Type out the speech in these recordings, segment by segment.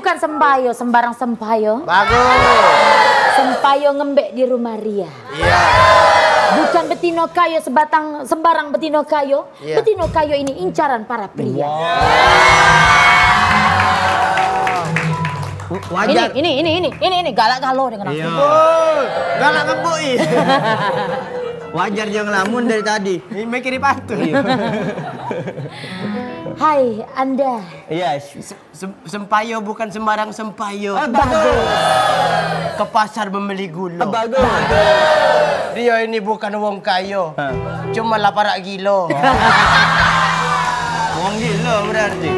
bukan sempayo, sembarang sempayo. Bagus. Sempayo ngembek di rumah Ria. Iya. Bukan betino kayo sembarang betino kayo. Iya. Betino kayo ini incaran para pria. Wajar. Ini galak galo dengan aku. Iya. Galak ngebui. Wajar dia ngelamun dari tadi. Ini mikir patuh. Hai Anda. Iya. Sempayo bukan sembarang sempayo. Bagus. Ke pasar membeli gula. Bagus. Dia ini bukan wong kayo. Cuma 8 kilo. Wong gila berarti.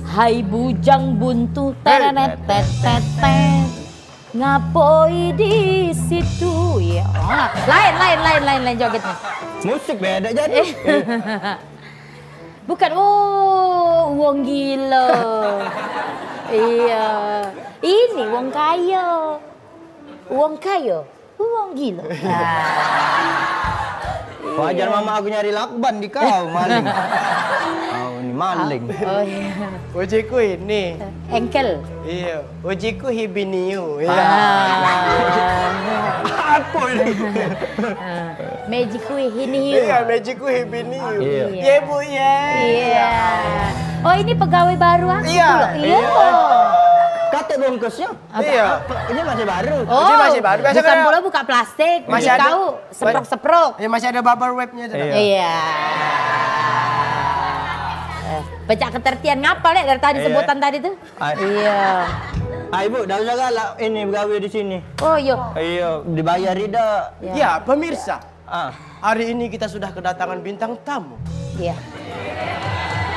Hai bujang buntu tenet tetet. Ngapoi di situ ya. Oh, lain jogetnya. Musik beda jadi. Bukan wong gila. Iya. Ini wong kaya. Wong kaya. Wong gila. Wajar mama aku nyari lakban di kau maling. Oh ini maling. Oh iya. Ujiku ini. Engkel. Iya. Ujiku hibiniu. Ah. Iya. Apa ini? Magic ini. Iya, magiku hibiniu. Iya. Iya bu ya. Iya. Oh ini pegawai baru aku. Iya. Iya. Kata bungkusnya. Iya. Ini masih baru. Oh, Ini masih baru. Biasa bukan kan- pula buka plastik. Masih Masih ada- kau seprok-seprok. Ya masih ada bubble wrapnya tuh. Iya. Iya. Pecah ketertian ngapa lek dari tadi Iya. sebutan tadi tuh? Iya. Ah ibu, dah usah galak ini begawe di sini. Oh iya. Iya, dibayar tidak. Ya, pemirsa. Ah. Hari ini kita sudah kedatangan bintang tamu. Iya.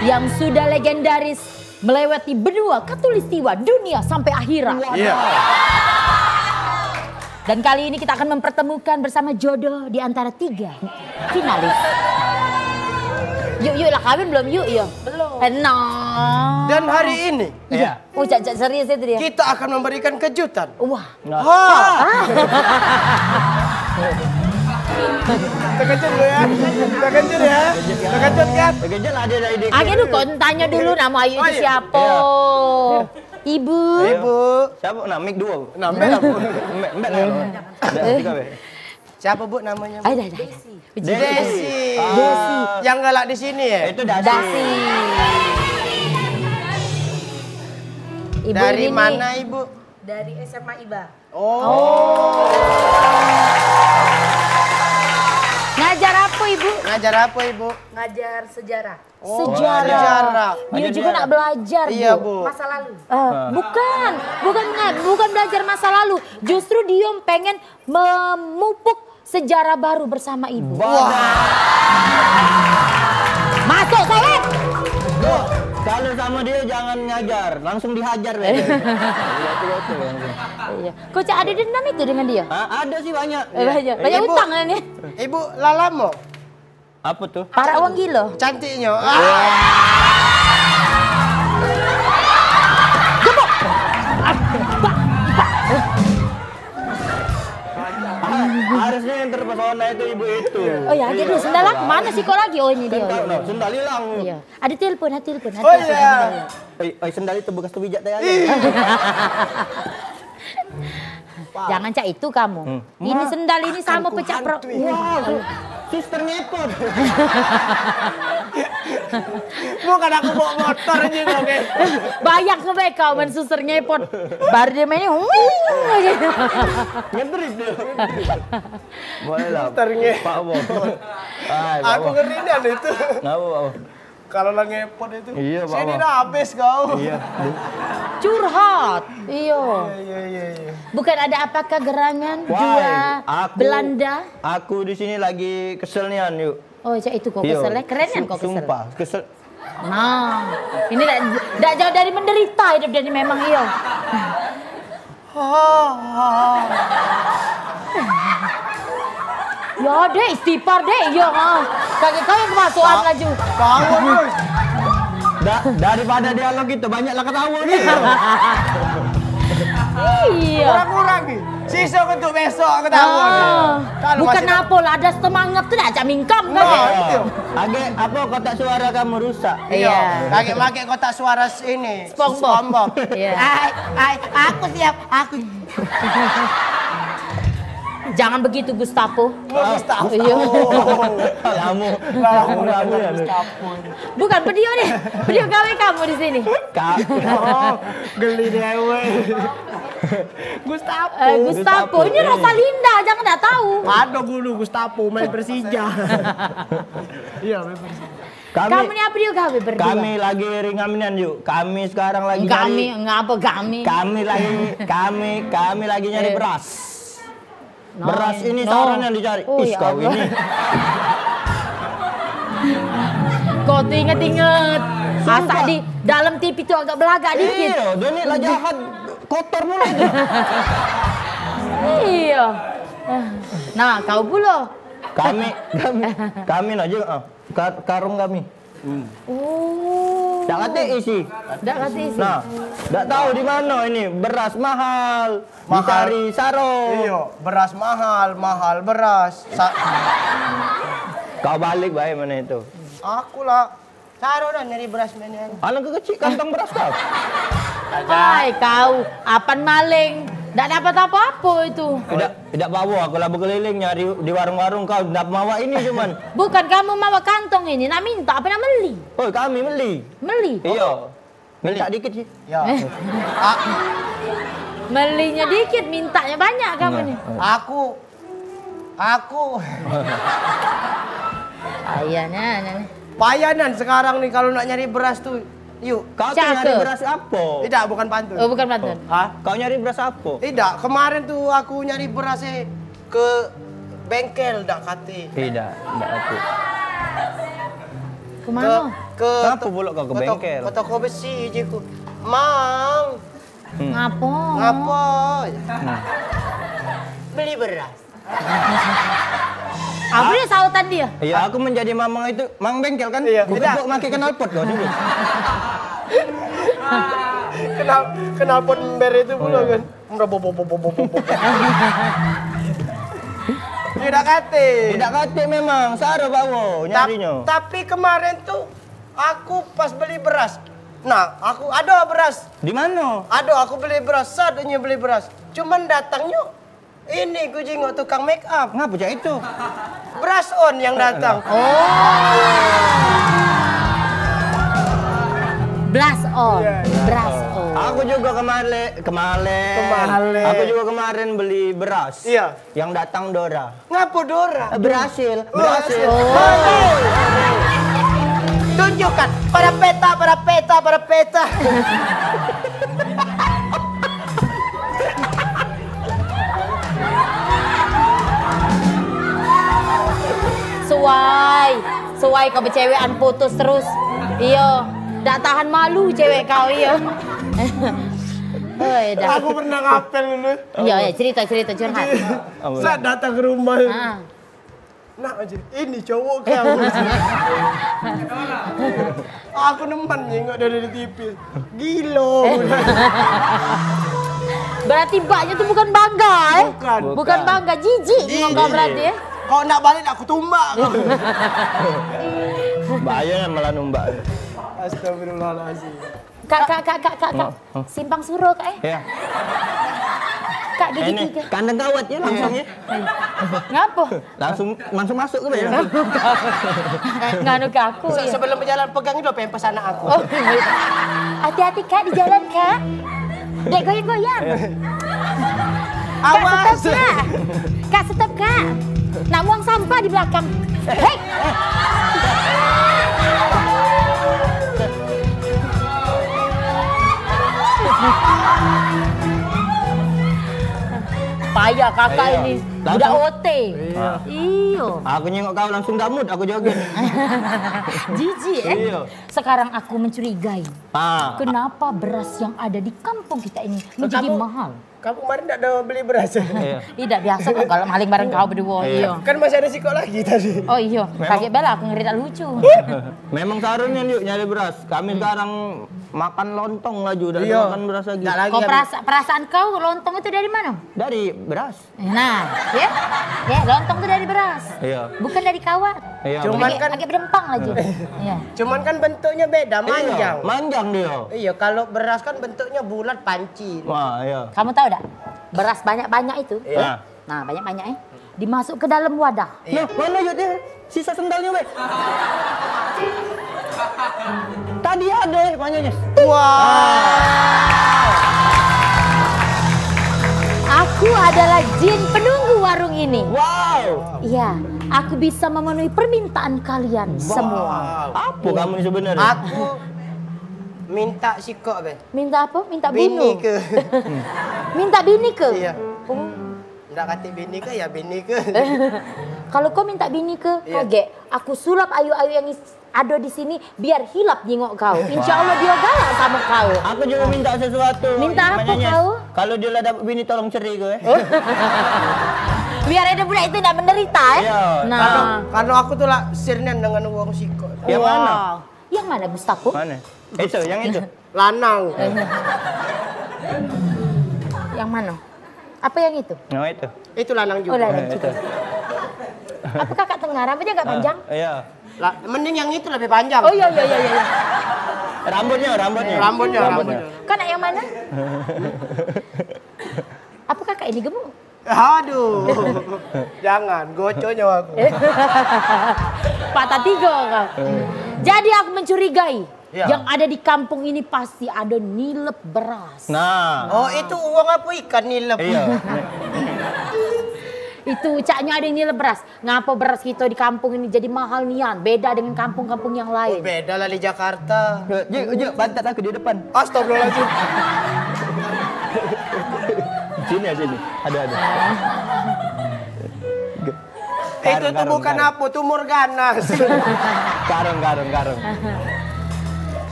Yang sudah legendaris melewati benua katulistiwa dunia sampai akhirat. Iya. Dan kali ini kita akan mempertemukan bersama jodoh di antara 3 finalis. Yuk lah kawin belum yuk ya? Belum. Nah. Dan hari ini Iya. Oh cak serius itu dia. kita akan memberikan kejutan. Wah. Terkejut lu ya. Terkejut ya. Terkejut kan? Begajan ada ide. Agen lu kon tanya dulu nama Ayu Oh, itu iya. siapa? Ibu. Ibu. Siapa? Nah, mic 2. Namanya apa? Mbak lah. Siapa bu namanya? Ayo dah. Desi. Desi. Yang galak di sini ya? Itu Dasi. Dasi. Ibu Dari ini mana ibu? Dari SMA IBA. Oh. Ngajar apa ibu? Ngajar apa ibu? Ngajar sejarah. Sejarah. sejarah. Dia juga nak belajar Iya bu. bu. Masa lalu. Bukan belajar masa lalu. Justru dia pengen memupuk sejarah baru bersama ibu. Masuk sobat. Kalau sama dia jangan ngajar, langsung dihajar. Iya. Kok Cak ada dendam itu dengan dia? Ada sih banyak. Banyak Ibu. utang kan ini. Ibu Lalamo. Apa tuh? Para uang gila. Cantiknya. Harusnya yang terpesona itu ibu itu. Oh ya, jadi sendal aku mana sih kok lagi? Oh ini dia. Sendal, no, sendal hilang. Iya. Ada telepon. Oh iya. Sendal itu bekas tuh bijak tadi. Jangan Cak itu kamu. Ini sendal ini sama pecah pro. Suster ngepot. Bukan aku bawa motor aja oke. Bayang ke kau main suster ngepot. Baru dia mainnya. Ngedrip dia. Boleh lah. Suster ngepot. Pak Bo. Aku ngeri dan itu. Ngapa? Kalau lagi ngepot itu. Iya, Pak. Sini dah habis kau. Iya. Curhat. Iya. Iya. Bukan ada apakah gerangan Why? dua Aku- Belanda? Aku di sini lagi kesel nih An, yuk. Oh, Cak itu kok Iya. kesel ya? Keren kan kok kesel? Sumpah, kesel. Nah, ini tidak jauh dari menderita hidup jadi memang iya. Ya deh, istighfar deh, iya. Kaki kau yang kemasukan laju. Kamu bos. Daripada dialog itu banyaklah ketawa nih. Iya. Kurang-kurang nih. Sisa untuk besok aku tahu. Kalau Bukan masih- apa lah, ada semangat tuh ajak mingkam kan? Nah, itu. Age, apa kotak suara kamu rusak? Iya. Lagi pakai kotak suara ini. SpongeBob. Iya. Aku siap. Aku. Jangan begitu Gustavo. Gustavo. Iya. Kamu ya lu. Bukan video nih. Video gawe kamu di sini. Oh, geli dewe. Gustavo. Gustavo. Ini Rosalinda, jangan enggak tahu. Ada dulu Gustavo main Persija. Iya, main Persija. Kamu ini apa dia gawe berdua? Kami lagi ringaminan yuk. Kami sekarang lagi Kami, ngapa kami? kami lagi nyari beras. No, Beras ini no. saran yang dicari. Oh, Ih, ya kau Allah. ini. Kau tuh inget-inget. Masa di dalam TV tuh agak belagak dikit. Iya, dia ini lah jahat. Kotor mulu itu. Iya. Nah, kau pula. Kami aja karung kami. Oh. Tak kata isi. Enggak kasih isi. Nah, tak tahu di mana ini beras mahal. Dicari Saro. Iya, beras mahal beras. Kau balik baik mana itu? Aku lah. Taruh dah nyari beras mana. Alang kecil kantong beras kau. Hai kau, apan maling. Enggak dapat apa-apa itu. Tidak bawa aku lah berkeliling nyari di warung-warung kau nak bawa ini cuman. Bukan kamu mau kantong ini, nak minta apa nak beli? Oh, kami beli. Beli. Iya. Minta dikit sih. Ya. Belinya dikit, mintanya banyak kamu nih. Aku Ayahnya. payanan sekarang nih kalau nak nyari beras tuh. Yuk. Kau tuh Cakep. nyari beras apa? Tidak, bukan pantun. Oh, bukan pantun. Hah? Kau nyari beras apa? Tidak, kemarin tuh aku nyari berasnya ke bengkel dak kate. Tidak aku. Kemana? Kenapa pula kau ke bengkel? Ke toko besi je ku. Mang, Ngapa? ngapa? Beli beras. Apa dia sautan dia? Iya, aku menjadi mamang itu, mang bengkel kan? Iya, Bukan tidak. kok pakai knalpot kau dulu. Kenal pot ember itu pula kan. Tidak kate. Tidak kate memang, Saro bawa nyarinya. Tapi kemarin tuh aku pas beli beras. Nah, aku ada beras. Di mana? Ada aku beli beras, sadunya beli beras. Cuman datangnya ini gue jenguk tukang make up. Ngapa cak itu? Beras on yang datang. Blast on. Iya, iya. Blast on. Aku juga kemarin. Aku juga kemarin beli beras. Iya. Yang datang Dora. Ngapa Dora? Berhasil. Tunjukkan pada peta. Suai kau bercewekan putus terus. Iya, ndak tahan malu cewek kau iya. Oh, dah. Aku pernah ngapel dulu. Iya, cerita curhat. Saat datang ke rumah. Ah. Nah aja, ini cowok kau. Aku nemen nengok dari TV. Gilo. Berarti mbaknya tuh bukan bangga Bukan. bangga, jijik ngomong berarti ya. Kalau nak balik aku tumbak. Bahaya malah numbak. Astagfirullahaladzim. Kak. Simpang Suruh kak Ya. Kak gigi Ini tiga. kandang kawat ya langsung ya. Ngapa? Langsung masuk ke ya. Nganu ke aku ya. Sebelum berjalan pegang itu pempes anak aku. Oh, hati-hati kak di jalan kak. Dek goyang-goyang. Kak Awas. stop kak. Kak stop kak. Nak buang sampah di belakang. Hei. Payah kakak Iya. ini. Udah OT. Iyo. Aku nyengok kau langsung damut, aku joget. Jijik Iya. Sekarang aku mencurigai. Ah. Kenapa beras yang ada di kampung kita ini menjadi mahal? Kamu kemarin tidak ada beli beras? Iya. Tidak biasa kok kalau maling bareng kau berdua. Iya. Kan masih ada siko lagi tadi. Oh iya, kaget bela aku ngeri tak lucu. Memang seharusnya yuk nyari beras. Kami sekarang makan lontong lagi, udah Iya. makan beras lagi. Nggak lagi. Kau perasaan kau lontong itu dari mana? Dari beras. Nah, ya, lontong itu dari beras. Iya. Bukan dari kawat. Iya. Cuman Agak, kan agak berempang lagi. Iya. cuman kan bentuknya beda, manjang. Iya, manjang dia. Iya, kalau beras kan bentuknya bulat panci. Wah, iya. Kamu tahu enggak? Beras banyak-banyak itu. Iya. Nah, banyak-banyak dimasuk ke dalam wadah. Nah, mana yuk dia? Sisa sendalnya, Be. Tadi ada banyaknya. Aku adalah jin penunggu warung ini. Wow. Iya, aku bisa memenuhi permintaan kalian semua. Apa kamu ini sebenarnya? Aku minta siko, Be. Minta apa? Minta Bini bunuh. ke? Minta bini ke? Iya. Oh. Nggak kata bini ke ya bini ke. Kalau kau minta bini ke, Iya. kaget. Aku sulap ayu-ayu yang ada di sini biar hilap jengok kau. Insya Allah dia galak sama kau. Aku juga minta sesuatu. Minta apa Namanya, kau? Kalau dia lah dapat bini tolong cerai ke. Biar ada budak itu tidak menderita Iya. Karena aku tuh lah sirnen dengan uang siko. Yang mana? Yang mana Gustaku? Mana? Itu, yang itu. Lanang. Yang mana? Apa yang itu? Yang itu. Itu lanang Oh, juga. lanang. Itu. Apa kakak tengah? Rambutnya agak panjang? Iya. Mending yang itu lebih panjang. Oh iya. Rambutnya. Rambutnya. Kan yang mana? Apa kakak ini gemuk? Aduh. Jangan, goconya aku. Patah tiga kau. Jadi aku mencurigai. Iya. Yang ada di kampung ini pasti ada nilep beras. Nah. Oh, itu uang apa ikan nilep? Iya. Itu caknya ada yang nilep beras. Ngapa beras kita di kampung ini jadi mahal nian? Beda dengan kampung-kampung yang lain. Beda lah di Jakarta. Yuk, bantat aku di depan. Astagfirullahaladzim. Sini. Ada. Itu tuh bukan apa, tumor ganas. Karung.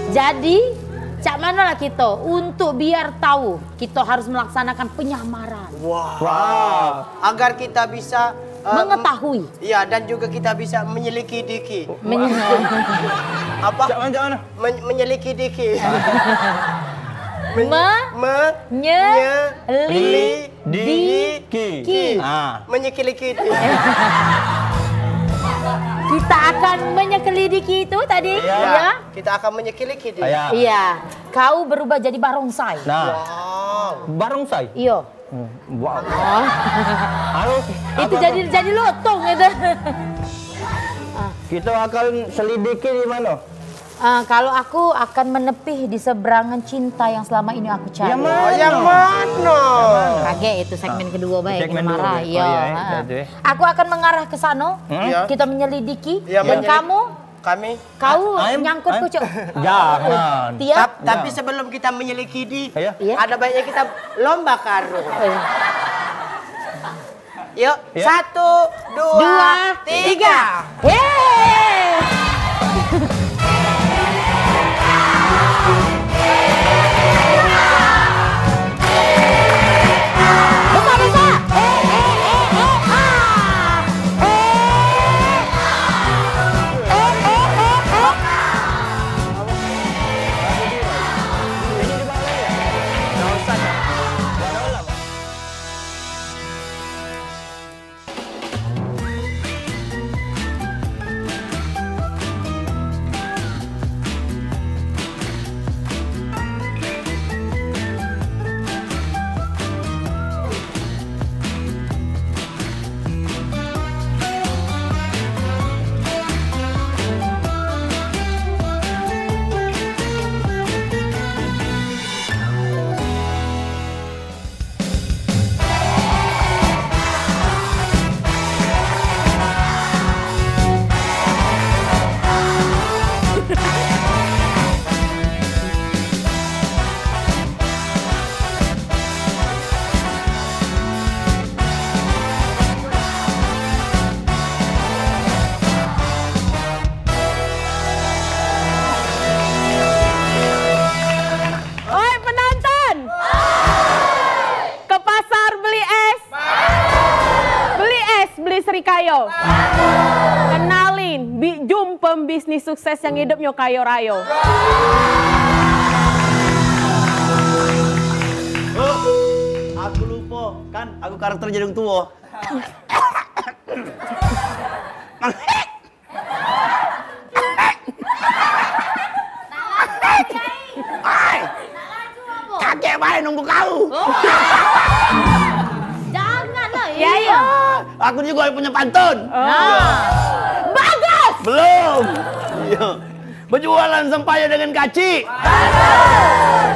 Jadi, cak mana lah kita untuk biar tahu kita harus melaksanakan penyamaran. Wow. Agar kita bisa Mengetahui. Iya, dan juga kita bisa menyelidiki. Apa? Jangan. Menyelidiki. Menyelidiki. Menyelidiki. Kita akan menyelidiki itu tadi, Iya. ya? Kita akan menyelidiki dia. Iya. Iya. Kau berubah jadi barongsai. Nah, Wow. barongsai. Iya. Wow. Oh. Halo. Itu jadi lotong itu. Kita akan selidiki di mana? Kalau aku akan menepih di seberangan cinta yang selama ini aku cari. Yang Oh, yang mana? Kaget itu segmen kedua baik. Segmen yang marah. dua, Bek. Iya. Oh, iya, Ha. itu ya. Aku akan mengarah ke sana. Iya. Kita menyelidiki. Iya, Dan Kami. kau Ayam? nyangkut Ayam? kucuk. Jangan. Tiap. Tapi sebelum kita menyelidiki, Iya. Iya. ada baiknya kita lomba karung. Yuk, Iya. 1, 2, 3. Yeay! rayo. Kenalin, Jum pembisnis sukses yang hidupnya kayo rayo. Aku lupa, kan aku karakter jadi tua. Kakek baik nunggu kau. Janganlah. Ya, iya. Aku juga punya pantun. Bagus. Belum. Iya. Berjualan sempaya dengan kaci.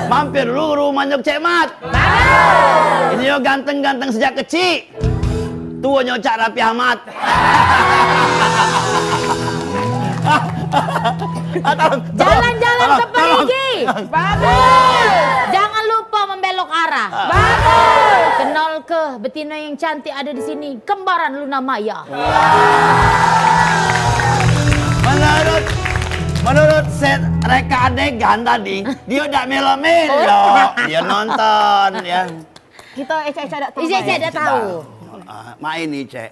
Mampir lu rumahnya Cek Mat. Ini yo ganteng-ganteng sejak kecil. Tuanya Cak Rapi Ahmad. Jalan-jalan ke Parigi. Bagus. Jangan lupa membelok arah. Bagus. Kenal ke betina yang cantik ada di sini, kembaran Luna Maya. Menurut set reka adegan tadi, dia udah melo-melo. Dia nonton ya. Kita Eca ada tahu. Isi ada tahu. Main nih, Cek.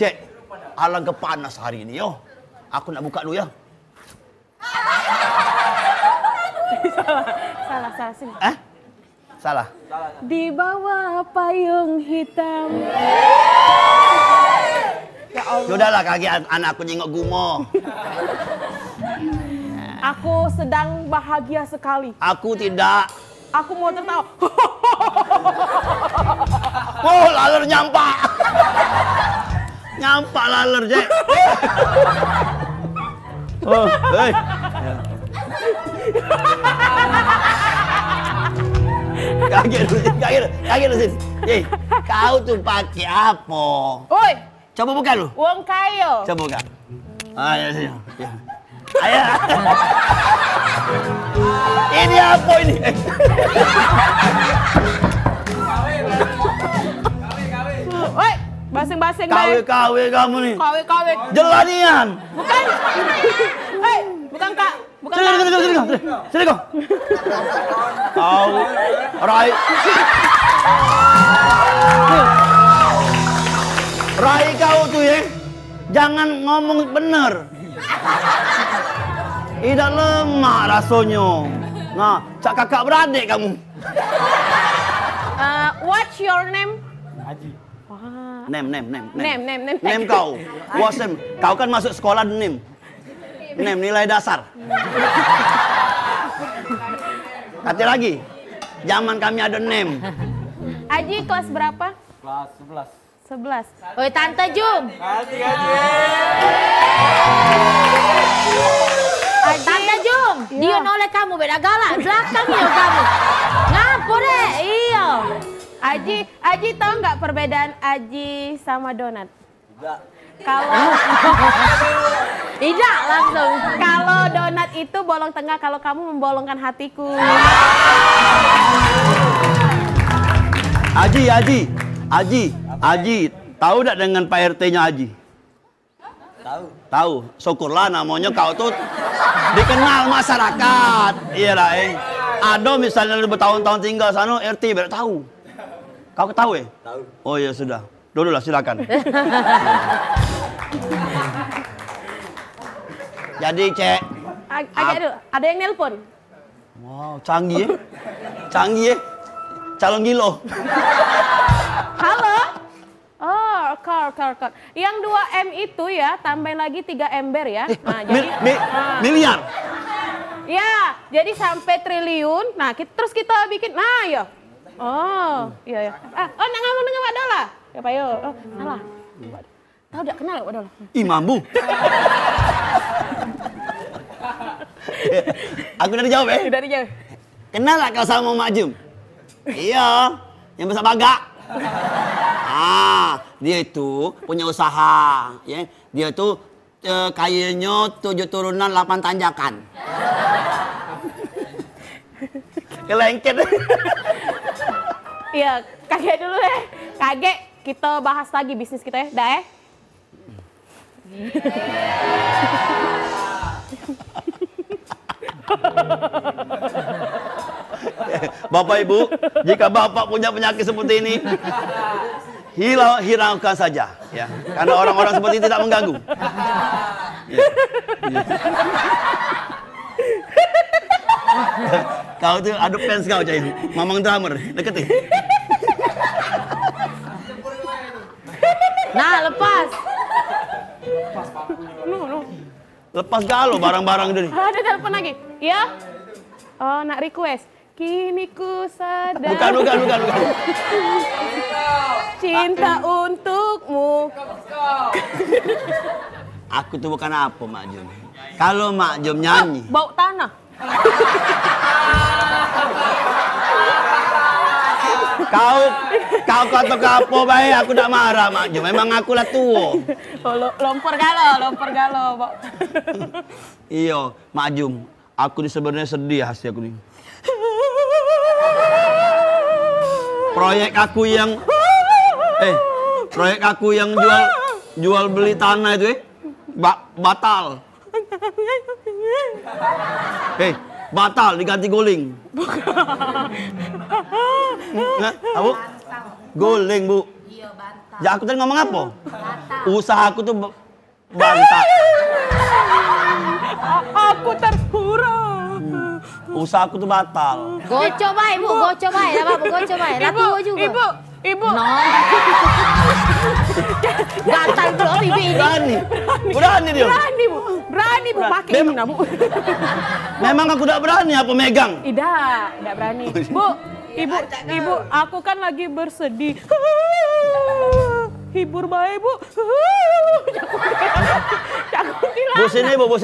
Cek, alangkah panas hari ini, yo. Aku nak buka dulu ya. Salah sini. Salah. Di bawah payung hitam. Ya Allah. Sudahlah, kaget anakku nyengok gumo. Aku sedang bahagia sekali. Aku tidak. Aku mau tertawa. Oh, laler nyampak. Nyampak laler, Cek. Oh, hei. Kaget dulu, Sin. Kau tuh pakai apa? Oi, Coba buka lu. uang kayo. Coba buka. Ya sini. Ya. Ayo. Ini apa ini? Oi, basing-basing Kawe kamu nih. Kawe. Jelanian. Bukan. Hei, bukan Kak. Bukan Kak. Sini kau. Kau, Rai kau tuh ya. Jangan ngomong bener. Tidak lemah rasanya. Nah, cak kakak beradik kamu. What's your name? Nem kau. What's name? Kau kan masuk sekolah nem. Nem nilai dasar. Kata lagi. Zaman kami ada nem. Aji kelas berapa? Kelas 11. 11. Oi Tante Jum. Tante Jum, dia noleh kamu beda galak belakangnya kamu. Ngapo deh? Iya. Aji tahu nggak perbedaan Aji sama donat? Enggak. Kalau Tidak langsung. kalau donat itu bolong tengah, kalau kamu membolongkan hatiku. Aji, tahu tak dengan Pak RT-nya Aji? Tahu. Syukurlah namanya kau tuh dikenal masyarakat. Iya lah, Ada misalnya lu bertahun-tahun tinggal sana RT baru tahu. Kau tahu ya? Tahu. Oh ya sudah. Dulu lah silakan. Jadi Cek. Agak dulu, ada yang nelpon. Wow, canggih ya. Calon gilo. Halo? Oh, call. Yang 2M itu ya, tambahin lagi 3 ember ya. Nah, jadi Miliar. ya, jadi sampai triliun. Nah, terus kita bikin, nah ya. Oh, iya. Oh, nak ngomong dengan Pak Dola. Ya, Pak Yo. Oh, salah. Tahu tidak kenal ya Pak Dola? Ih, mambu. Aku udah dijawab ya? Dari jauh. Kenal gak kau sama Mak Jum? Iya, yang besar bagak. Dia itu punya usaha, ya. Dia itu kayaknya 7 turunan 8 tanjakan. Kelengket. Iya, kaget dulu deh. Kaget, kita bahas lagi bisnis kita ya. Dah ya. Bapak Ibu, jika Bapak punya penyakit seperti ini, Hiraukan saja, ya. Karena orang-orang seperti itu tidak mengganggu. Ya. Kau tuh ada fans kau Cai, Mamang Drummer, deketin. Nah, lepas. Lepas galau barang-barang itu nih. Ada telepon lagi. Ya? Oh, nak request. Kini ku sadar. Bukan. Cinta untukmu. Aku tuh bukan apa, Mak Jom. Kalau Mak Jom nyanyi. Bau tanah. Kau kata apa baik, aku tak marah, Mak Jom. Memang aku lah tua. Oh, lompor galo, Bau. Iya, Mak Jom. Aku ni sebenarnya sedih hati aku ni. Proyek aku yang jual beli tanah itu batal. Batal diganti guling. Nah, Bu? Guling, Bu. Iya, bantal. Ya aku tadi ngomong apa? Usaha aku tuh bantal. Aku terpura. Usaha aku tuh batal. Gocok baik, Bu. Gocok baik. Apa gocok baik? Lah tua juga. Ibu. No. Gatal itu TV ini. Berani dia. Berani, Bu. Pakai ini, Bu. Memang aku tidak berani apa megang. Tidak berani. Bu, Ibu, aku kan lagi bersedih. Hibur baik, Bu. Bu sini, Bu.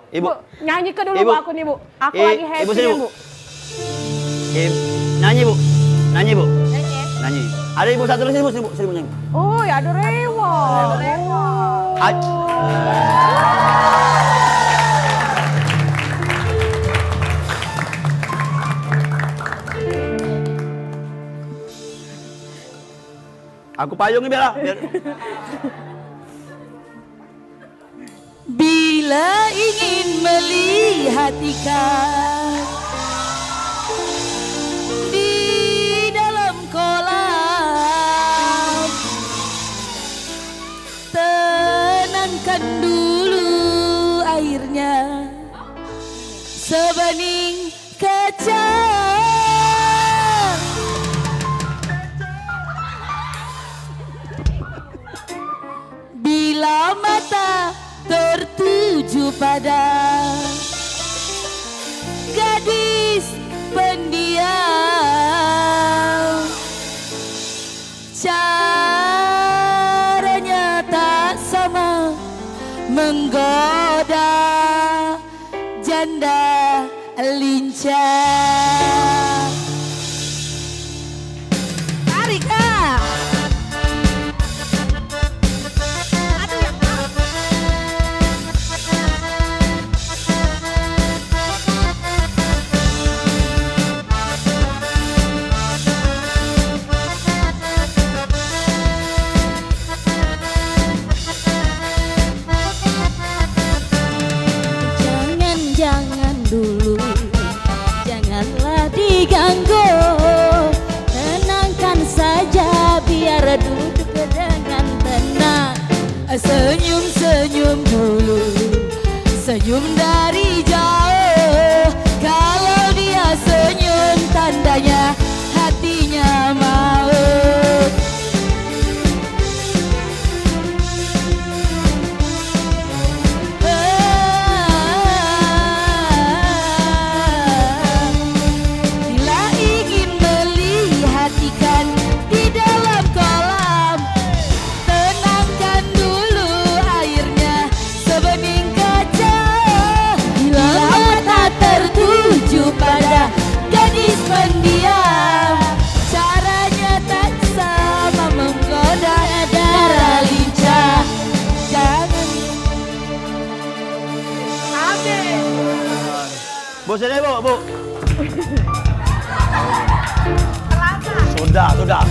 Ibu. Nyanyi ke dulu, Ibu. Bu, aku nih, Bu. Aku lagi happy, Ibu sini, Bu. Nyanyi, Bu. Nyanyi. Ada ibu satu lagi, sini, Bu. Sini, Bu, nyanyi. Oh, ya ada Rewa. Aku payungi biar. Bila ingin melihat ikan di dalam kolam, tenangkan dulu airnya sebening kaca. Bila mata tertuju pada gadis pendiam, caranya tak sama menggoda janda lincah. Tarik ah. Jangan dulu, janganlah diganggu. Tenangkan saja biar duduk dengan tenang. Senyum-senyum dulu, senyum dari jauh. Kalau dia senyum tandanya hatinya mau. Pada gadis pendiam, caranya tak sama menggoda darah lincah. Jangan. Bu sini, Bu. Sudah.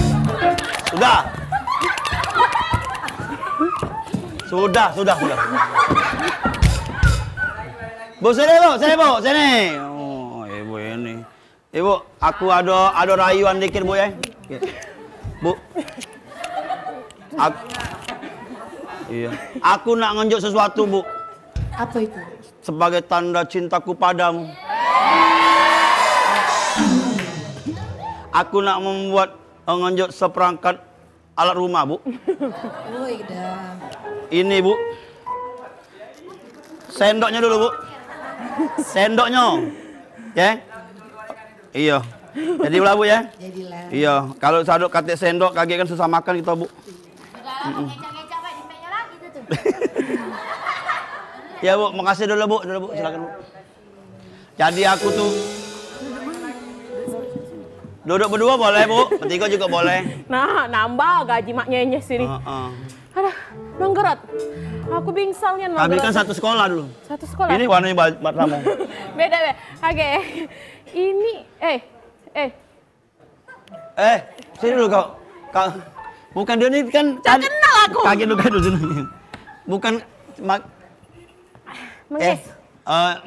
Bu sini, Bu. Oh, Ibu ini. Ibu, aku ada rayuan dikit, Bu ya. Bu. Aku nak ngenjuk sesuatu, Bu. Apa itu? Sebagai tanda cintaku padamu. Aku nak membuat ngenjuk seperangkat alat rumah, Bu. Oh, iya. Ini, Bu. Sendoknya dulu, Bu. Sendoknya. Ya. Iya. Jadilah, Bu ya. Jadilah. Iya, kalau sadok katik sendok kaget kan susah makan kita, Bu. Ya, Bu, makasih dulu, Bu. Dulu, Bu, silakan, Bu. Jadi aku tuh duduk berdua boleh, Bu. Bertiga juga boleh. Nah, nambah gaji maknya sini. Aduh, Bang Gerot. Aku bingsalnya, Bang Kami Gerot. kan satu sekolah dulu. Satu sekolah. Ini warnanya buat kamu. Beda. Oke. Ini, Sini dulu kau. Bukan dia ini kan. Jangan kenal aku. Kaget dulu sini. Bukan Menges.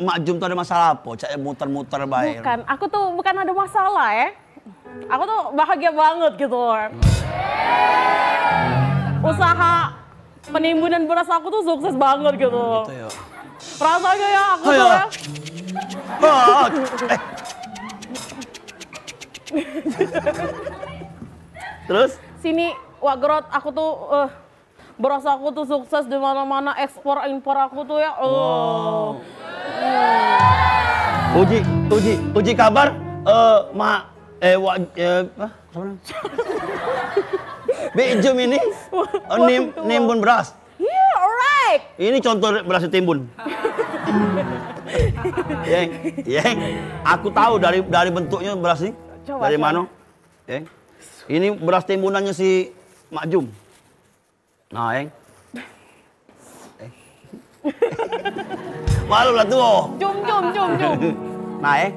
Mak Jum tuh ada masalah apa? Cak muter-muter baik. Bukan, aku tuh bukan ada masalah ya. Aku tuh bahagia banget gitu. Usaha penimbunan beras aku tuh sukses banget gitu. Gitu ya. Rasanya ya aku tuh ya. Terus? Sini, Wak Gerot, aku tuh beras aku tuh sukses di mana-mana, ekspor impor aku tuh ya. Uji kabar Jum ini nimbun beras. Yeah, alright. Ini contoh beras timbun. Yeng, aku tahu dari bentuknya beras ini. Coba, dari mana? Yeng. Ini beras timbunannya si Mak Jum. Nah, Yeng. Malu lah tuh. Jum. Nah, Yeng.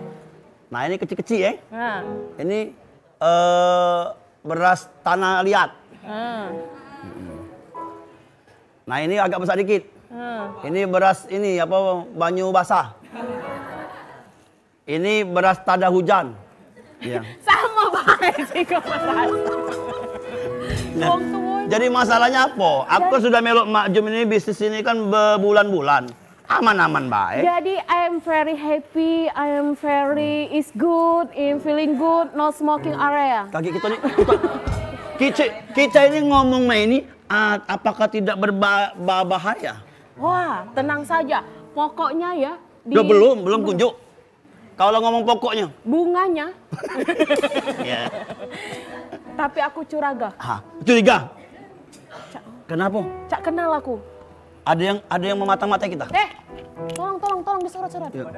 Nah, ini kecil-kecil, Yeng. Nah. Ini beras tanah liat. Nah, ini agak besar dikit. Ini beras ini apa banyu basah. Ini beras tada hujan. Iya. Sama banget sih Jadi masalahnya apa? Aku sudah melok Mak Jum ini bisnis ini kan berbulan-bulan. Aman-aman baik. Jadi I am very happy, I am very is good, I'm feeling good, no smoking area. Kaki kita nih. Kita ini ngomong ini apakah tidak berbahaya? Wah, tenang saja. Pokoknya ya. Belum kunjuk. Kalau ngomong pokoknya. Bunganya. Ya. Tapi aku curiga. Curiga? Kenapa? Cak kenal aku. Ada yang mematang-matai kita. Tolong disorot-sorot. Ya.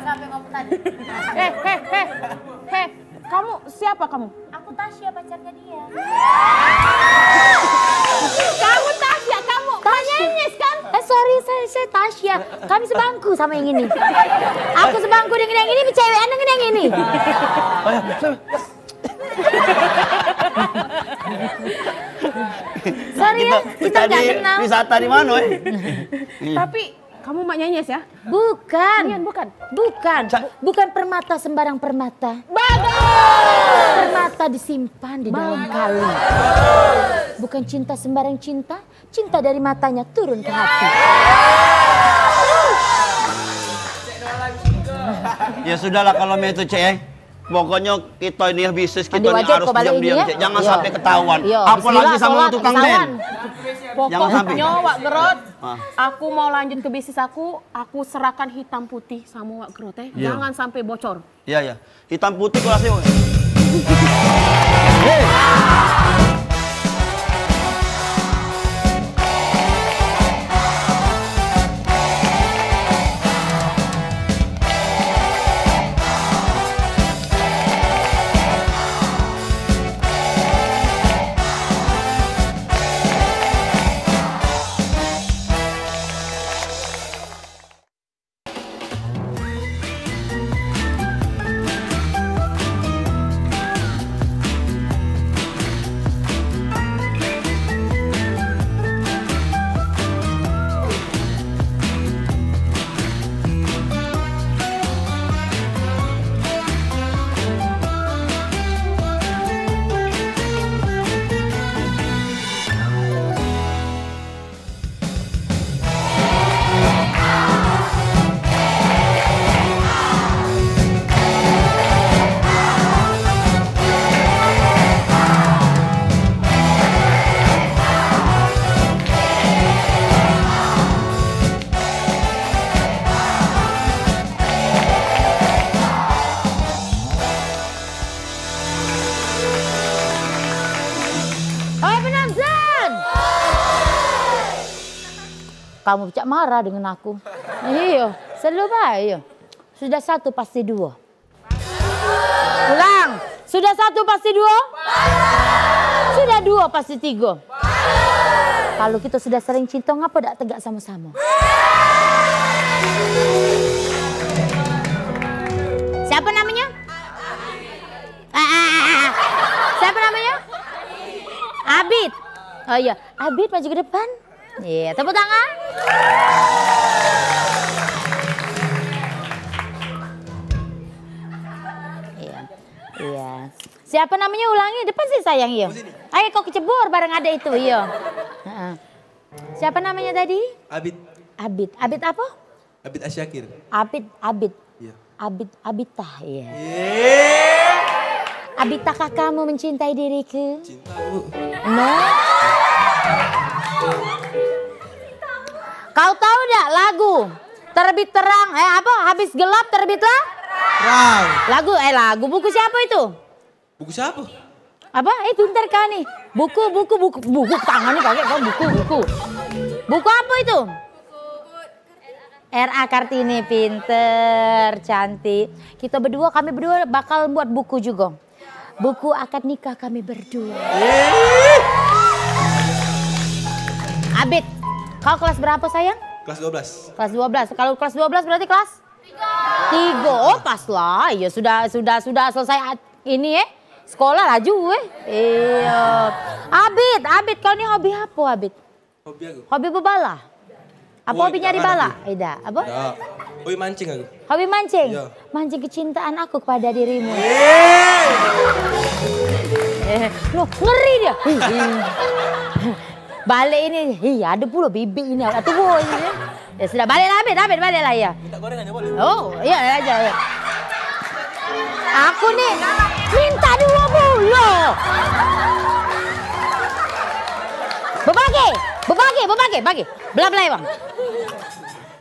Sampai ngomong tadi. Kamu siapa kamu? Aku Tasya, pacarnya dia. Kamu Tasya, kamu penyanyi kan? Sorry, saya Tasya. Kami sebangku sama yang ini. Aku sebangku dengan yang ini, cewek dengan yang ini. Sorry ya, kita nggak kenal. Wisata di mana, Tapi kamu Mak Nyenyes ya? Bukan. Bukan. Bukan permata sembarang permata. Bagus. Permata disimpan di dalam kalung. Bukan cinta sembarang cinta, cinta dari matanya turun ke hati. Ya sudahlah kalau itu Cek. Pokoknya kita ini bisnis kita Mandi ini wajib harus kok balik diam-diam, ini ya. Cek. Jangan Iya. sampai ketahuan. Iya, Apalagi bismillah, sama sholat, tukang sawan. band. Jangan sampai. Pokoknya Wak Gerot, Ah. aku mau lanjut ke bisnis aku serahkan hitam putih sama Wak Gerot ya. Iya. Jangan sampai bocor. Iya. Hitam putih kelasnya. Kamu cak marah dengan aku. Iya, selalu baik. Sudah satu pasti dua. Ulang. Sudah satu pasti dua? Sudah dua pasti tiga. Kalau kita sudah sering cinta, ngapa tak tegak sama-sama? Siapa namanya? Siapa namanya? Abid. Oh iya, Abid maju ke depan. Iya, tepuk tangan. Iya. Siapa namanya ulangi? Depan sih sayang, iya. Ayo kau kecebur bareng ada itu, iya. Siapa namanya tadi? Abid. Abid. Abid apa? Abid Asyakir. Abid. Iya. Abitah, iya. Abitkah kamu mencintai diriku? Cinta, Bu. Nah. Kau tahu enggak lagu Terbit Terang, habis gelap terbitlah? Terang. Lagu buku siapa itu? Buku siapa? Apa? Pintar kau nih. Buku tangannya pakai kau buku. Buku apa itu? R.A. Kartini, pinter, cantik. Kami berdua bakal buat buku juga. Buku akad nikah kami berdua. Abid, kau kelas berapa sayang? Kelas 12. Kelas 12. Kalau kelas 12 berarti kelas? 3. Oh pas lah. Ya sudah selesai ini ya. Sekolah laju Iya. Abid, kau ini hobi apa Abid? Hobi aku. Hobi bebala? Apa hobi nyari bala? Tidak. Apa? Ya. Hobi mancing aku. Hobi mancing? Iya. Mancing kecintaan aku kepada dirimu. Loh, ngeri dia. Balik ini, iya ada pula bibik ini. Tunggu ini. Ya sudah, baliklah Abid, baliklah ya. Minta gorengannya boleh? Oh, iya aja. Ya. Aku nih minta 20. Bagi. Belah-belah bang.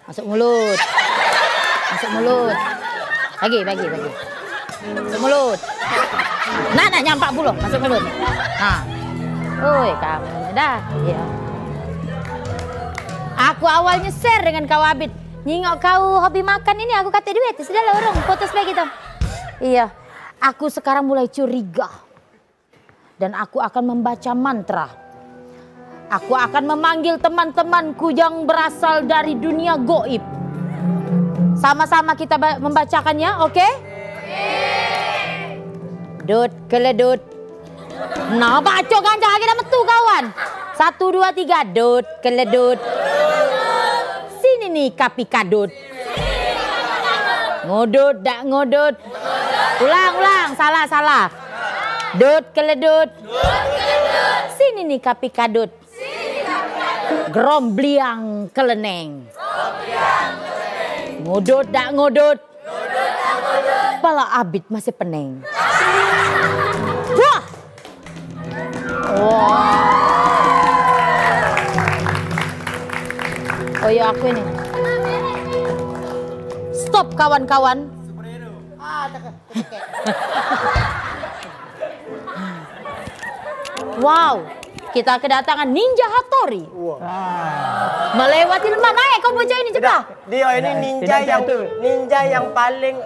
Masuk mulut. Bagi. Masuk mulut. Nah, nyampak puluh, masuk mulut. Nah. Oi, kamu dah. Ya. Aku awalnya share dengan kau Abid. Nyingok kau hobi makan ini, aku kata duit. Sudahlah orang, foto sebagai gitu. Iya, aku sekarang mulai curiga. Dan aku akan membaca mantra. Aku akan memanggil teman-temanku yang berasal dari dunia goib. Sama-sama kita membacakannya, oke? Dut keledut. Nah, baca kan lagi dah metu kawan. 1, 2, 3, dut keledut. Sini nih kapi kadut. Ngodut, dak ngodut. Ulang, salah. Dut keledut. Sini nih kapi kadut. Grombliang keleneng. Ngodut, dak ngodut. Pala Abid masih peneng. Wah. Oh iya aku ini. Stop kawan-kawan. Wow, kita kedatangan Ninja Hattori. Melewati lemah, naik kau baca ini cepat. Dia ini ninja yang paling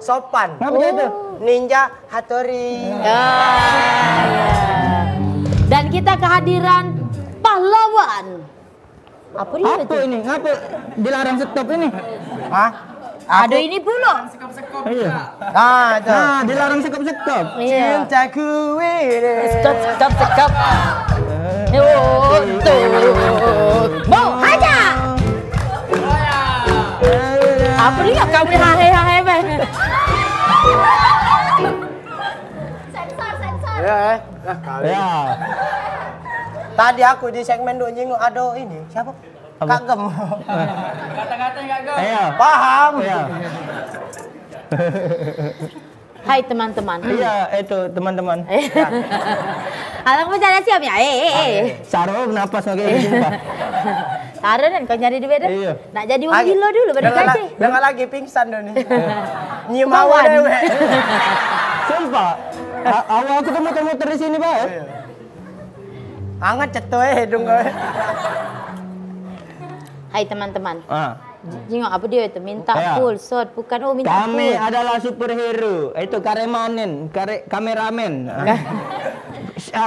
sopan. Ninja Hattori. Ya. Dan kita kehadiran pahlawan. Apa dia itu? Apa ini? Ngapa dilarang stop ini? Hah? Ada ini pula. Iya. Itu. Nah, dilarang sekop-sekop. Iya. Cintaku ini. Stop. Mau aja. Apa dia kamu ni hahe bang? Ya. Ya. Tadi aku di segmen dua nyinggung ada ini siapa? Kak Gem. Iya. Paham. Iya. Hai teman-teman. Iya, itu teman-teman. Alang bercanda siap ya? Sarwa napas pakai begini, Pak. Taruh kan kau nyari duit dah. Iya. Nak jadi orang gila dulu baru kasih. Dengar lagi pingsan dah nih. Nyium hawa dewek. Sumpah. Awal aku tuh muter-muter di sini, Pak. Anget ceto hidung gue. Hai teman-teman. Jengok apa dia itu? Minta Ya. full shot, bukan minta Kami full. adalah superhero. Itu kameramen.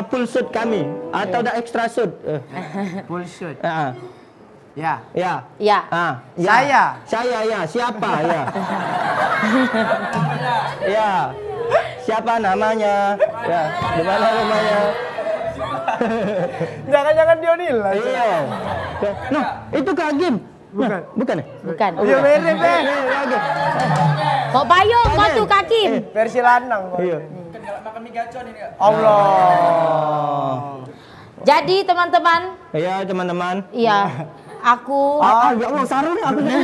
Full shoot kami atau ada extra shoot. Full shoot. Ya. Ya. Ya. Ya. Saya ya. Siapa ya? Ya. Siapa namanya? Ya. Di mana rumahnya? Jangan-jangan Dionila. Iya. Nah, itu Kagim. Bukan. Bukan ya? Bukan. Iya mirip Kok payung kau tuh Kakim? versi lanang. Iya. Allah. Jadi teman-teman, Iya, teman-teman. iya, aku Ya Allah, sarung apa nih?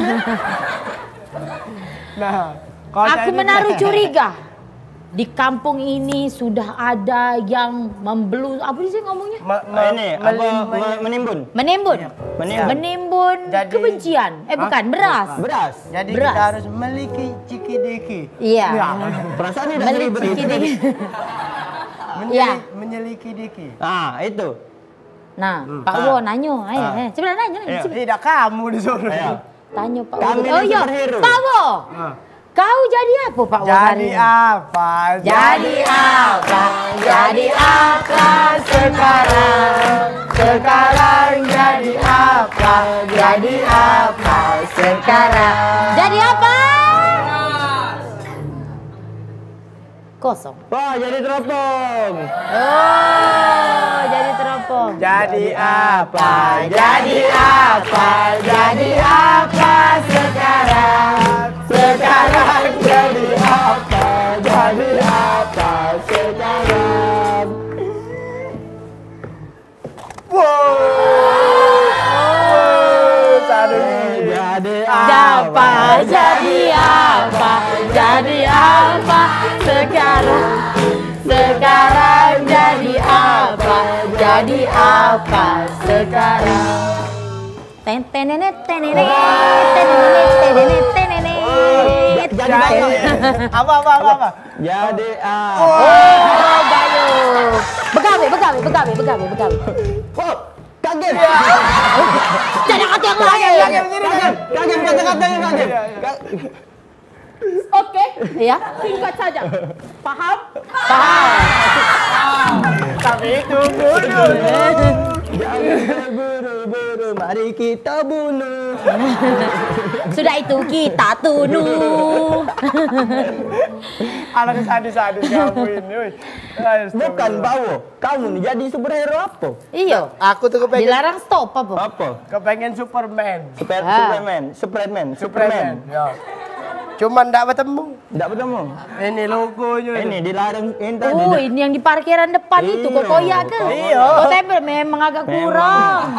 Nah, kalau aku menaruh curiga. Di kampung ini sudah ada yang membelu, apa sih ngomongnya? Menimbun. Menimbun. Menimbun. Menimbun Jadi- kebencian. Bukan, beras. Beras. Jadi Beras. kita harus meliki ciki-diki. Iya. Perasaan ini udah ribet itu. Iya. Menyeliki diki. Ah, itu. Nah, Pak Wo nanyo, ayo, coba nanya. Iya. Tidak kamu disuruh. Ayo. Tanya Pak Wo. Kami Oh ini iya, superhero. Pak Wo. Kau jadi apa Pak Wo hari Jadi ini? apa? Jadi apa? Jadi apa sekarang? Sekarang jadi apa? Jadi apa sekarang? Jadi apa? Kosong. Wah, jadi teropong. Oh, jadi teropong. Jadi apa? Jadi apa? Jadi apa sekarang? Sekarang jadi apa? Jadi apa sekarang? Jadi Apa? Jadi apa? Jadi apa sekarang? Sekarang jadi apa? Jadi apa sekarang? Tenenet tenenet tenenet tenenet tenenet. Jadi banyak. Apa? Jadi apa? Oh, gayung. Begawe. Oh, kaget. Jadi kata yang lain. Kaget kata-katanya kaget. Oke, Iya. singkat saja. Paham? Tapi itu dulu. Jangan buru-buru, mari kita bunuh. Sudah itu kita tunuh. Anak sadis-sadis kamu ini. Woi. Bukan, Bawo. Kamu nih jadi superhero apa? Iya. Aku tuh kepengen Dilarang stop apa? Apa? kepengen Superman. Superman. Ya. Cuman enggak bertemu. Enggak bertemu. Ini logonya. Ini dilarang ini tadi. Oh, ini yang di parkiran depan itu kok koyak ke? Iya. Oh, tempel memang agak kurang.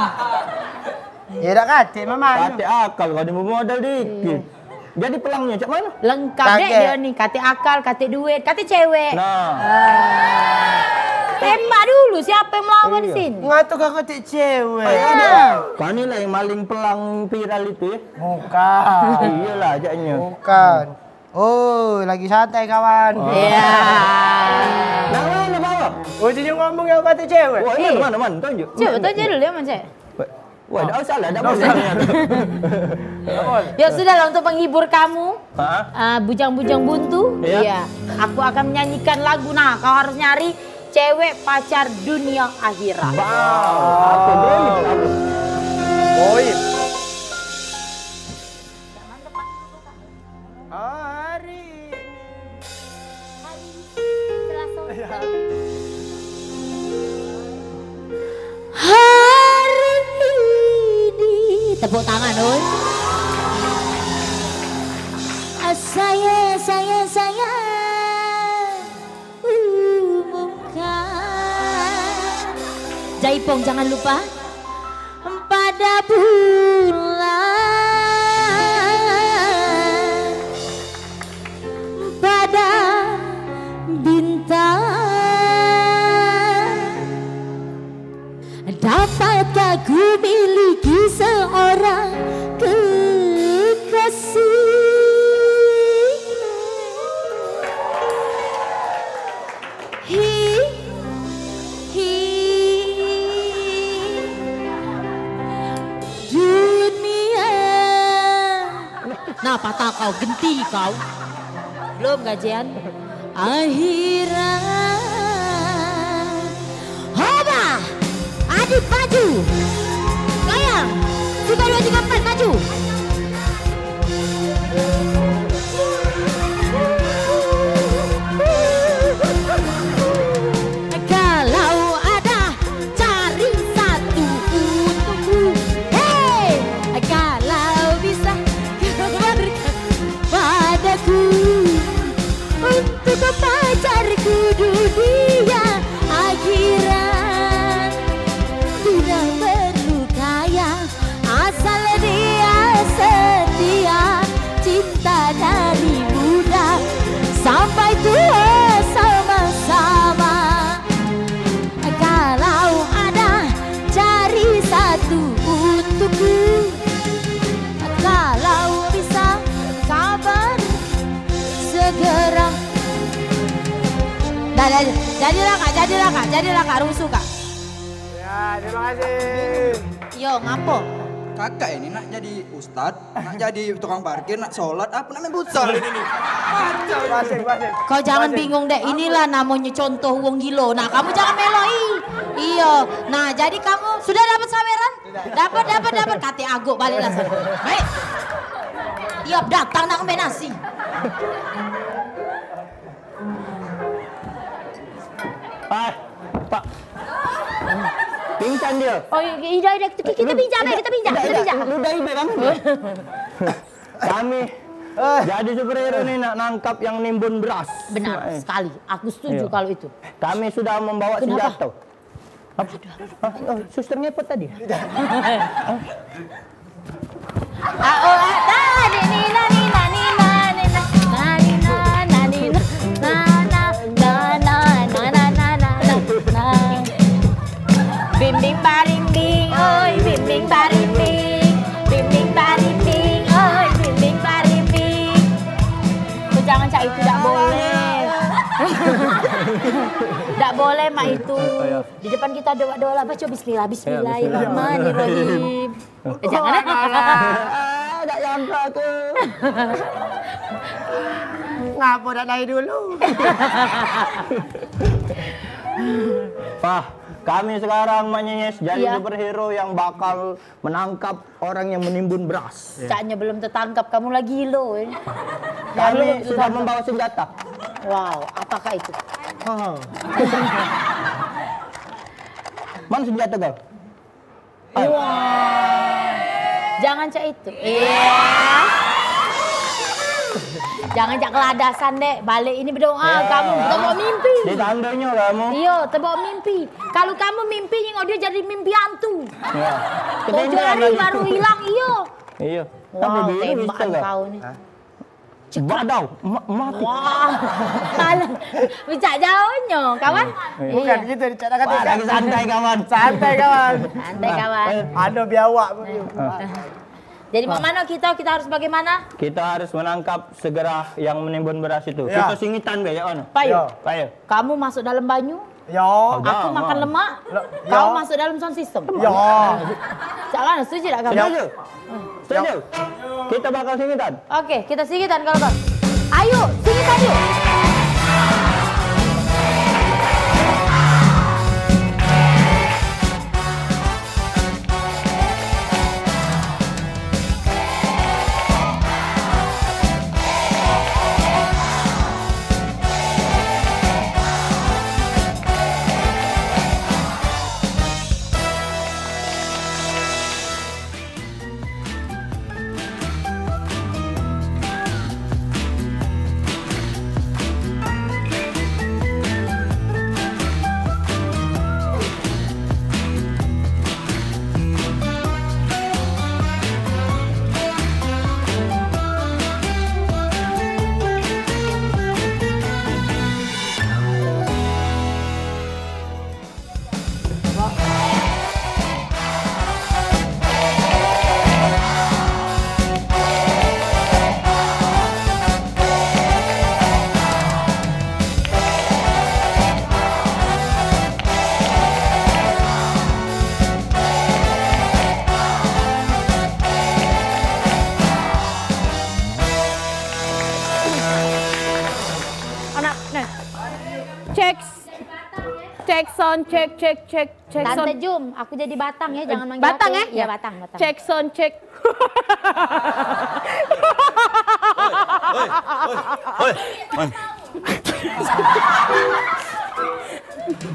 Ya udah kate memang. Kate akal kalau di modal dikit. Jadi pelangnya cak mana? Lengkap deh Kaget. dia nih, kate akal, kate duit, kate cewek. Nah, Tembak dulu siapa yang melawan di sini? Ngatuk aku tik cewek. kan ini lah yang maling pelang viral itu ya. Bukan. Iyalah ajaknya. Bukan. Oh, lagi santai kawan. Iya. Nah, mana bawa? Oh, jadi ngomong yang kata cewek. Wah, ini mana? Tunjuk. Coba tanya dulu ya, Mas. Wah, enggak usah lah, enggak boleh. Ya sudahlah, untuk menghibur kamu, Hah? bujang-bujang buntu. Iya. Iya. Aku akan menyanyikan lagu. Nah, kau harus nyari cewek pacar dunia akhirat. Apa dulu? Oi. Hari Hari ini tepuk tangan oi. Saya umumkan. Jaipong jangan lupa pada bulan, pada bintang. Dapatkah ku miliki seorang kekasih? Dunia Nah, patah kau, genti kau. Belum gajian? Akhirat. Hoba! Adit maju. Goyang. 3, 2, 3, 4 maju. Kalau ada cari satu untukku. Hey, kalau bisa kabarkan padaku untuk pacarku dunia akhirat. Tidak perlu kaya, asal dia setia, cinta dari muda sampai tua sama-sama. Kalau ada cari satu untukku, kalau bisa kabar segera. Jadilah kak, rusuh kak. Ya, terima kasih. Yo, ngapo? Kakak ini nak jadi ustad, nak jadi tukang parkir, nak sholat, apa namanya futsal ini nih. Masing. Kau jangan bingung deh, inilah namanya contoh wong gilo. Nah, kamu jangan meloi. Iya. Nah, jadi kamu sudah dapat saweran? Dapat. Kate agok baliklah sana. Baik. Tiap datang nak ngembe nasi. Pak. Pingsan dia. Oh, iya, kita pinjam. Ludah ibe kamu. Kami jadi superhero ini nak nangkap yang nimbun beras. Benar sekali, aku setuju Iya. kalau itu. Kami sudah membawa Kenapa? senjata. Suster ngepet tadi. Bimbing barimbing, oi bimbing barimbing, bimbing barimbing, oi bimbing barimbing. Kau jangan cak itu, tak boleh. Tak boleh mak itu. Di depan kita doa-doa baca bismillah, bismillahirrahmanirrahim. Jangan. Tak nyangka aku. Ngapa dah naik dulu? Pak, kami sekarang Manyenyes jadi Iya. superhero yang bakal menangkap orang yang menimbun beras. Caknya belum tertangkap, kamu lagi lo. Kami sudah membawa senjata. Wow, apakah itu? Mana senjata kau? Jangan cak itu. Iya. Jangan cak keladasan dek. Balik ini berdoa. Kamu terbawa mimpi. Ditandanya kamu. Iya, terbawa mimpi. Kalau kamu mimpi nyengok dia jadi mimpi hantu. Iya. 7 hari baru hilang, iya. Iya. Wow, biru tembakan bisa kau nih. Badau, mati. Wah, malah bijak jauhnya, kawan. Bukan gitu dicarakan dia. Lagi santai kawan. Santai kawan. Santai kawan. Ada biawak pun. Jadi mau mana kita harus bagaimana? Kita harus menangkap segera yang menimbun beras itu. Ya. Kita singitan be ya on. Payo, Payo. kamu masuk dalam banyu, Ya. aku makan lemak, kau masuk dalam sound system. Ya. Jangan, setuju tak kamu? Setuju? Setuju? Kita bakal singitan. Oke, kita singitan kalau kau. Ayo, singitan yuk. Cek sound, cek Tante sound. Jum, aku jadi Batang ya, jangan manggil Batang aku. ya? Iya, Batang. Cek sound, cek.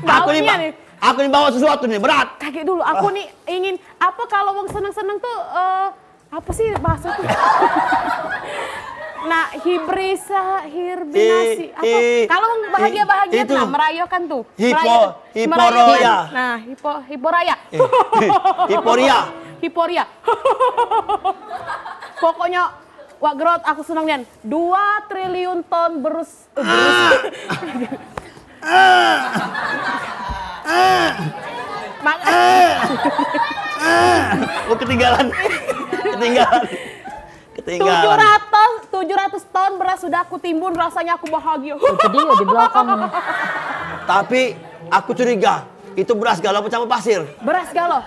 Aku nih bawa sesuatu nih, berat. Kakek dulu, aku nih ingin apa kalau mau seneng-seneng tuh apa sih bahasa tuh? Nah, hirbinasi. Apa? Kalau bahagia-bahagia itu. nah, merayakan tuh. Hiporoya. Nah, hiporaya. Hiporia. Pokoknya Wak Grot aku senang Nian. 2 triliun ton berus. Oh, ketinggalan. 700 ton beras sudah aku timbun, rasanya aku bahagia. Itu dia di belakang. Tapi aku curiga itu beras galau campur pasir. Beras galau.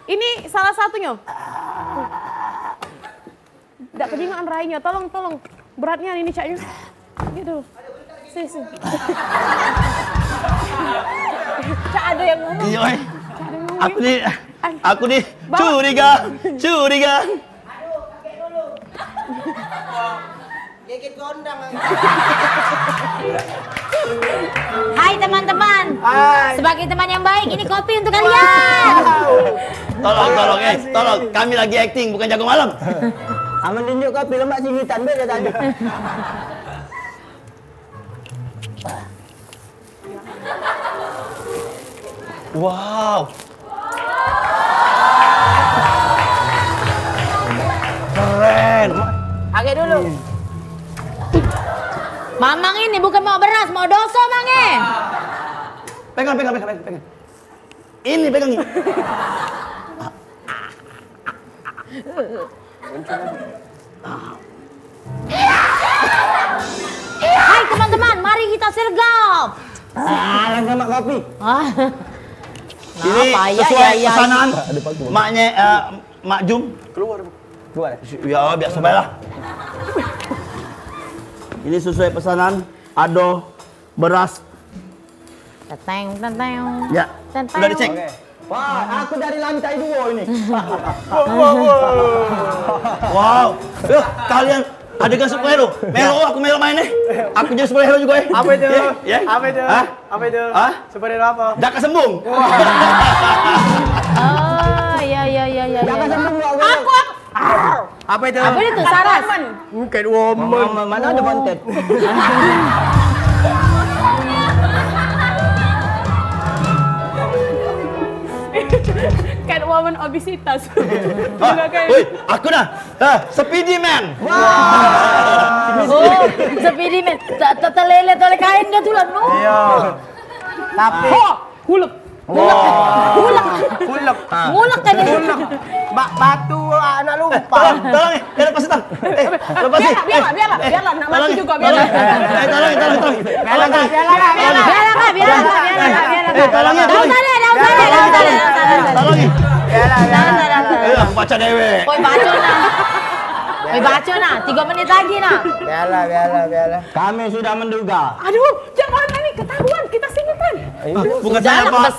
Ini salah satunya. Tidak kejingan rainya, tolong. Beratnya ini caknya. Gitu. Sini. Cak ada yang ngomong. Iya, aku nih curiga. Gigit gondang. Hai teman-teman. Sebagai teman yang baik, ini kopi untuk kalian. Tolong, kami lagi acting bukan jago malam. Aman tunjuk kopi lemak singitan beda tadi. Wow. Keren. Pakai dulu. Mamang ini bukan mau beras, mau doso Mange. Pegang. Ini pegang. Hai teman-teman, mari kita sergap. Salah sama kopi. Ini sesuai pesanan maknya Mak Jum. Keluar. Ya biasa baiklah. Ini sesuai pesanan ado beras. Teteng. Ya. Sudah dicek. Wah, aku dari lantai 2 ini. Wow. Kalian adegan superhero. Melo, aku Melo main nih. Aku jadi superhero juga ya. Apa itu? Ya. Apa itu? Hah? Apa itu? Hah? Superhero apa? Jaka Sembung. Oh, iya. Jangan sembung gua. Apa itu? Apa itu Saras? Bukan woman. Mana ada bontet? Catwoman obesitas. Woi, aku dah. Speedy Man. Oh, Speedy Man. Terlelet oleh kain dia tuh lah. Iya. Tapi Hulek. Ngulek kan ini. batu anak lupa. Tolong nih, lepas tang. Lepasin. Biarlah, nak mati juga biarlah. Tolong. Biarlah. Tolong. Baca dewe. Koi baca nah. 3 menit lagi nah. Biarlah. Kami sudah menduga. Aduh, jangan ini ketahuan kita singitan. Bukan saya, Pak.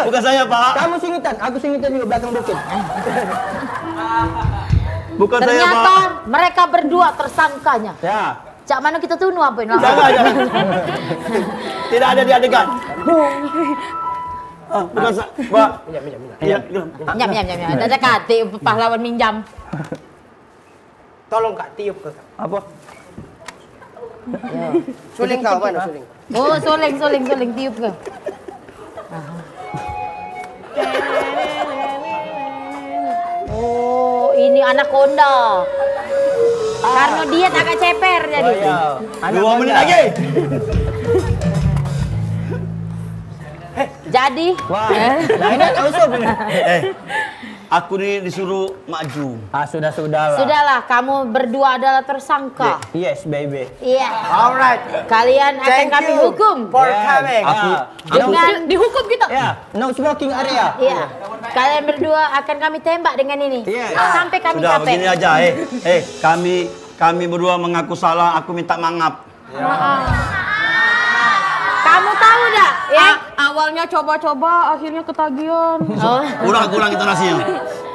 Bukan saya, Pak. Kamu singitan, aku singitan juga belakang bukit. Bukan saya, Pak. Ternyata mereka berdua tersangkanya. Ya. Cak mana kita tuh nuapain? Jangan. Tidak ada di adegan. Bukan saya, Pak. Iya. Nyam. Ada kati pahlawan minjam. Tolong Kak tiup ke Kak. Apa? Suling kau mana suling? Oh, soling tiup ke. Oh, ini anaconda. Karena dia agak ceper jadi. 2 menit lagi. Jadi, Wah, nah ini usop ini. Aku disuruh maju. Sudahlah. sudahlah kamu berdua adalah tersangka. Yes, baby. Iya. Alright. Kalian akan Thank kami you hukum for coming. dengan Dihukum kita. Ya, no smoking area. iya. Kalian berdua akan kami tembak dengan ini. Yes. Sampai kami Sudah capek. begini aja, kami berdua mengaku salah, aku minta maaf. Kamu tahu dah, ya? Awalnya coba-coba, akhirnya ketagihan. Kurang intonasinya.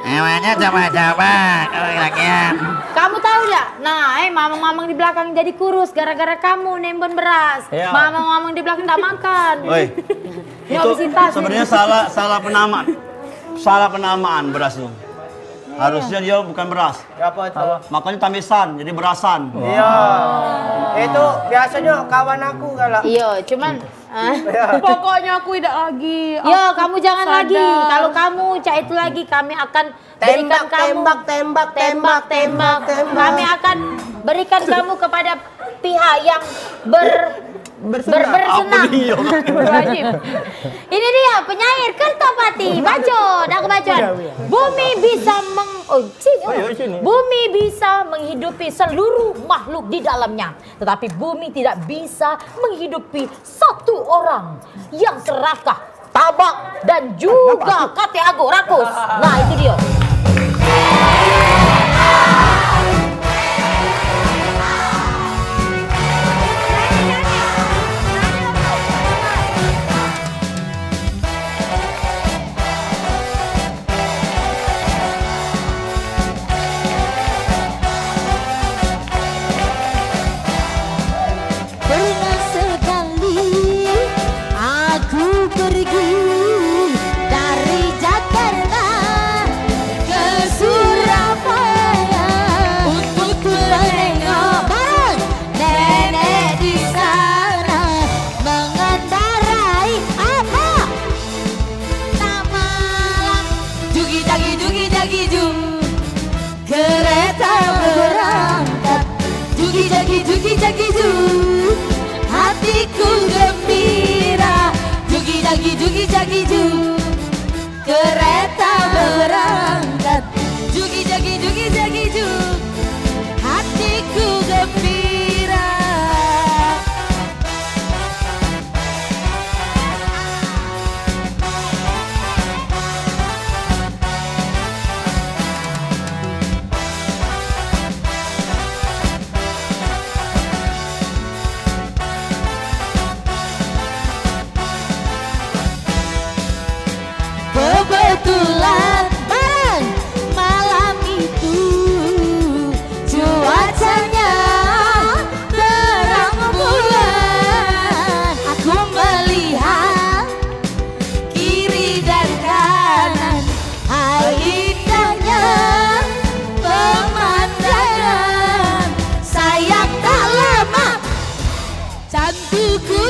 Emangnya coba-coba, rakyat. Kamu tahu dah? Nah, mamang-mamang di belakang jadi kurus gara-gara kamu nembon beras. Iya. Mamang-mamang di belakang tidak makan. Woi, Ini itu obesitas. sebenarnya salah penamaan beras itu. Harusnya dia bukan beras. Apa itu? Makanya tamisan, jadi berasan. Iya. Itu biasanya kawan aku galak. Iya, cuman Pokoknya aku tidak lagi. yo, Aku kamu jangan sadar. lagi. Kalau kamu cak itu lagi, kami akan berikan kamu tembak. Kami akan berikan kamu kepada pihak yang bersenang. Wajib. Ini dia penyair Kertopati. Bacot, aku bacot. Bumi bisa Bumi bisa menghidupi seluruh makhluk di dalamnya, tetapi bumi tidak bisa menghidupi satu orang yang serakah, tabak dan juga kate ago rakus. Nah, itu dia. Pernah sekali aku pergi dari Jakarta ke Surabaya untuk menengok bareng nenek di sana mengendarai apa nama jugi jagi ju kereta berangkat jugi jagi ju. Hatiku gembira, jugi jagi ju, kereta berangkat, jugi jagi ju, hatiku gembira. Kebetulan bareng malam itu cuacanya terang bulan. Aku melihat kiri dan kanan, hai indahnya pemandangan. Sayang tak lama cantikku